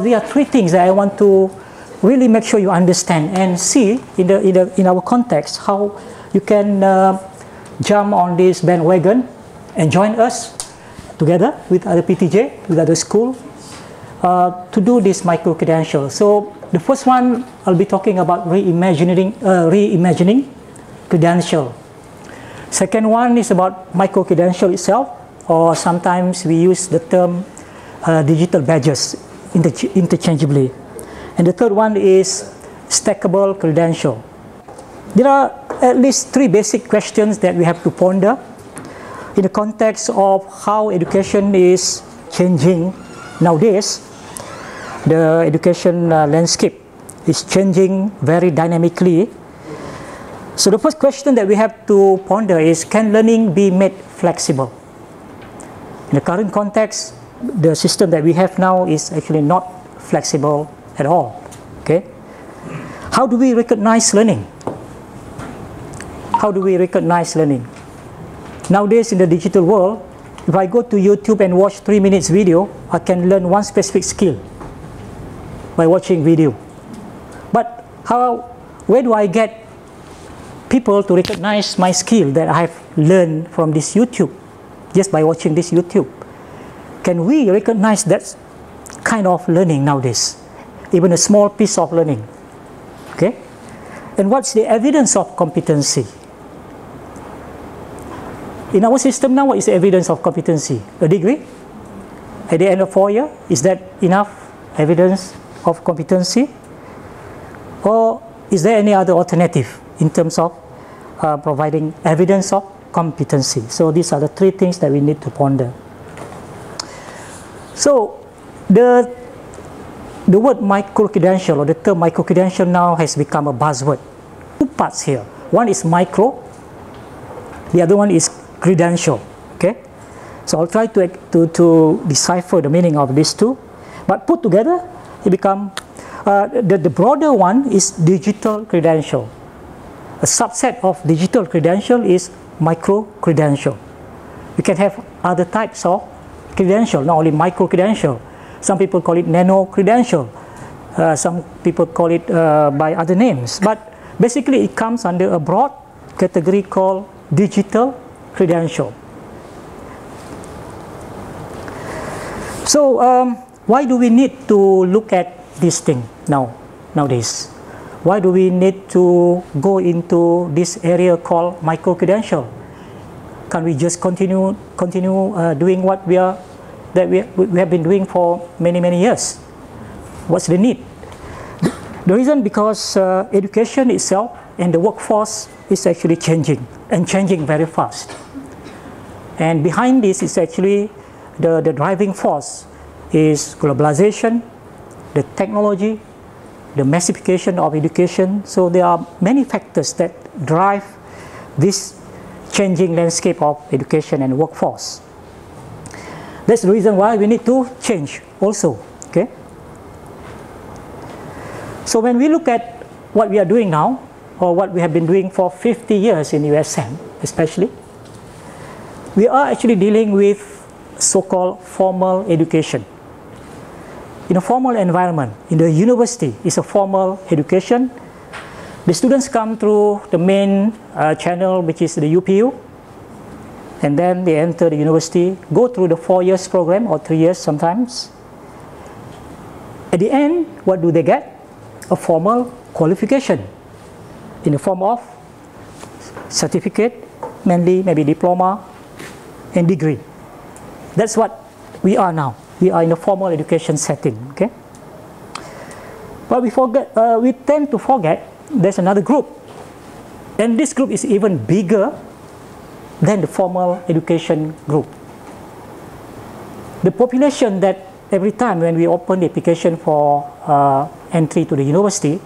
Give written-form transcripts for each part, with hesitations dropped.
There are three things that I want to really make sure you understand and see in our context how you can jump on this bandwagon and join us together with other PTJ, with other school to do this micro-credential. So the first one, I'll be talking about reimagining credential. Second one is about micro-credential itself, or sometimes we use the term digital badges interchangeably. And the third one is stackable credential. There are at least three basic questions that we have to ponder in the context of how education is changing nowadays. The education landscape is changing very dynamically. So the first question that we have to ponder is, can learning be made flexible? In the current context, the system that we have now is actually not flexible at all. Okay? How do we recognize learning? How do we recognize learning? Nowadays in the digital world, if I go to YouTube and watch 3 minutes video, I can learn one specific skill by watching video. But where do I get people to recognize my skill that I have learned from this YouTube, just by watching this YouTube? Can we recognize that kind of learning nowadays? Even a small piece of learning. Okay? And what's the evidence of competency? In our system now, what is the evidence of competency? A degree? At the end of 4 years, is that enough evidence of competency? Or is there any other alternative in terms of providing evidence of competency? So these are the three things that we need to ponder. So the word micro-credential, or the term micro-credential, now has become a buzzword. Two parts here. One is micro, the other one is credential. Okay? So I'll try to decipher the meaning of these two. But put together, it become the broader one is digital credential. A subset of digital credential is micro-credential. You can have other types of credential, not only micro-credential. Some people call it nano-credential. Some people call it by other names. But basically, it comes under a broad category called digital credential. So, why do we need to look at this thing nowadays? Why do we need to go into this area called micro-credential? Can we just continue doing what we have been doing for many years? What's the need? The reason, because education itself and the workforce is actually changing, and changing very fast. And behind this is actually the driving force is globalization, the technology, the massification of education. So there are many factors that drive this changing landscape of education and workforce. That's the reason why we need to change also. Okay? So when we look at what we are doing now, or what we have been doing for 50 years in USM especially, we are actually dealing with so-called formal education. In a formal environment, in the university, is a formal education. The students come through the main channel, which is the UPU, and then they enter the university, go through the 4 years program, or 3 years sometimes. At the end, what do they get? A formal qualification in the form of certificate, mainly maybe diploma and degree. That's what we are now. We are in a formal education setting. Okay? But we tend to forget there's another group, and this group is even bigger than the formal education group. The population that every time when we open the application for entry to the university,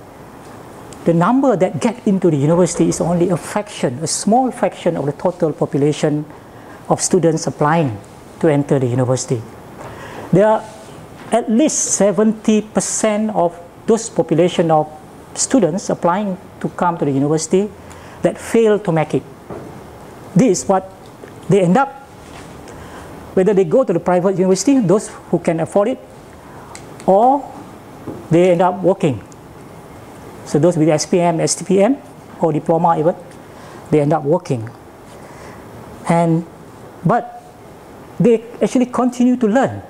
the number that get into the university is only a fraction, a small fraction of the total population of students applying to enter the university. There are at least 70% of those population of students applying to come to the university that fail to make it. This is what they end up, whether they go to the private university, those who can afford it, or they end up working. So those with SPM, STPM, or diploma even, they end up working. But they actually continue to learn.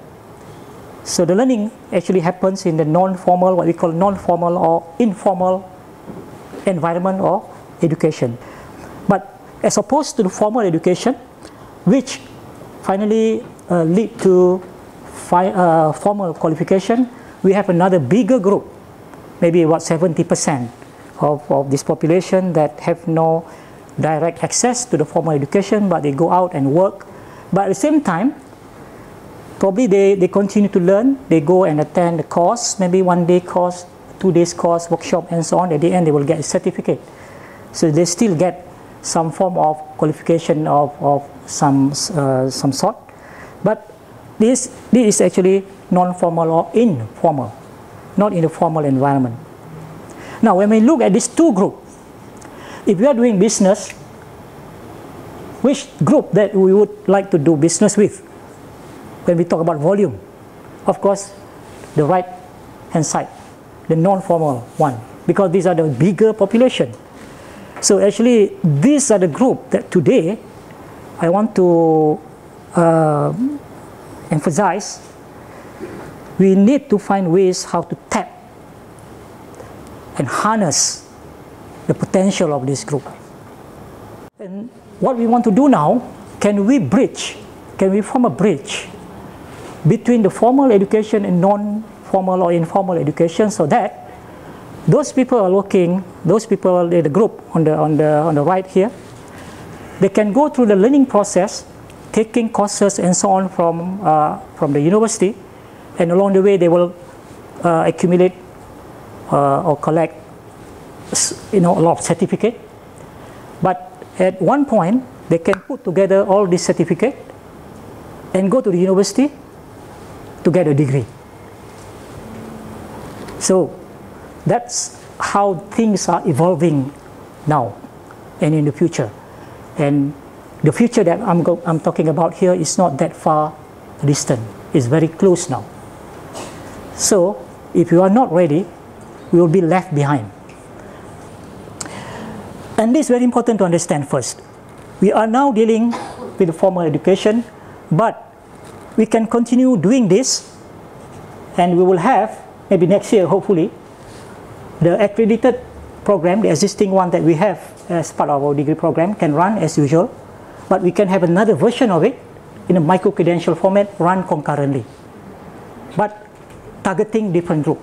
So the learning actually happens in the non-formal, what we call non-formal or informal environment or education. But as opposed to the formal education, which finally lead to formal qualification, we have another bigger group, maybe about 70% of this population that have no direct access to the formal education, but they go out and work. But at the same time, probably they continue to learn. They go and attend the course, maybe 1 day course, 2 days course, workshop, and so on. At the end, they will get a certificate. So they still get some form of qualification of some sort. But this is actually non-formal or informal, not in a formal environment. Now, when we look at these two groups, if we are doing business, which group that we would like to do business with? When we talk about volume, of course, the right hand side, the non-formal one, because these are the bigger population. So actually, these are the group that today I want to emphasize. We need to find ways how to tap and harness the potential of this group. And what we want to do now, can we form a bridge between the formal education and non-formal or informal education, so that those people are working, those people in the group on the right here, they can go through the learning process, taking courses and so on from the university, and along the way they will accumulate or collect a lot of certificate. But at one point they can put together all these certificate and go to the university to get a degree. So that's how things are evolving now and in the future. And the future that I'm talking about here is not that far distant. It's very close now. So if you are not ready, you will be left behind. And this is very important to understand first. We are now dealing with the formal education, but we can continue doing this, and we will have, maybe next year hopefully, the accredited program, the existing one that we have as part of our degree program, can run as usual, but we can have another version of it in a micro-credential format, run concurrently, but targeting different groups.